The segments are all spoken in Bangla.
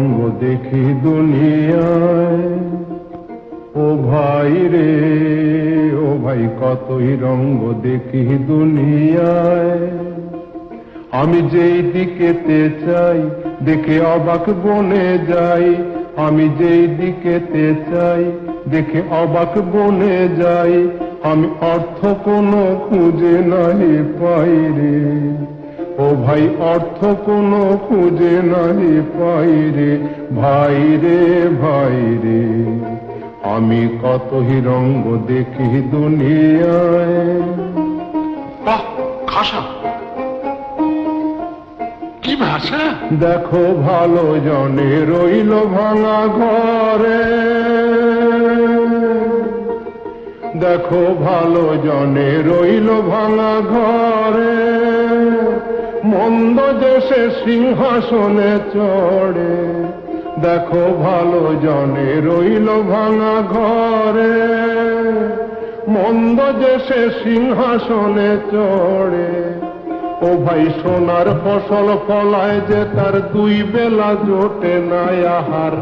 রঙ্গ দেখি দুনিয়ায়। ও ভাই রে, ও ভাই কতই রঙ্গ দেখি দুনিয়ায়। আমি যেই দিকেতে চাই দেখে অবাক বনে যাই। আমি যেই দিকেতে চাই দেখে অবাক বনে যাই। আমি অর্থ কোনো খুঁজে নাহি পাই রে। ও ভাই অর্থ কোনো খুঁজে নাহি পাই রে। ভাই রে, ভাই রে, আমি কতই রঙ্গ দেখি দুনিয়ায়। বাহ, খাসা কি ভাষা! দেখো ভালো জনে রইল ভাঙা ঘরে। দেখো ভালো জনে রইল ভাঙা ঘরে। মন্দ যে সে সিংহাসনে চড়ে। দেখো ভালো জনে রইল ভাঙা ঘরে। মন্দ যে সে সিংহাসনে চড়ে। ও ভাই সোনার ফসল ফলায় যে তার দুই বেলা জোটে না আহার।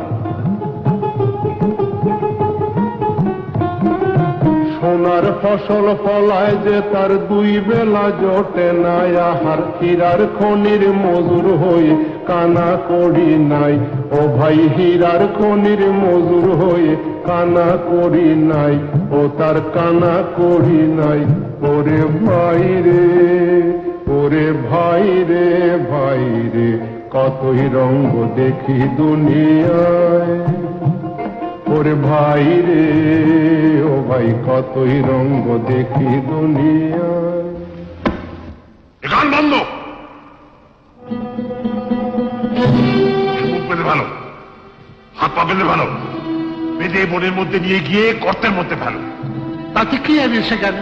সোনার ফসল ফলায় যে তার দুই বেলা জোটে না আহার। হীরার খনির মজুর হয়ে কানা করি নাই। ও ভাই হীরার খনির মজুর হয়ে কানা করি নাই। ও তার কানা করি নাই। ওরে ভাই রে, ওরে ভাই রে, ভাই রে, কতই রঙ্গ দেখি দুনিয়ায়। ওরে ভাই রে, ও ভাই কতই রঙ্গ দেখি দুনিয়ায়। গান বন্ধ। মুখ পেলে ভালো, হাত পা পেলে ভালো, বেঁধে বনের মধ্যে নিয়ে গিয়ে গর্তের মধ্যে ভালো। তাতে কি আছে সেখানে?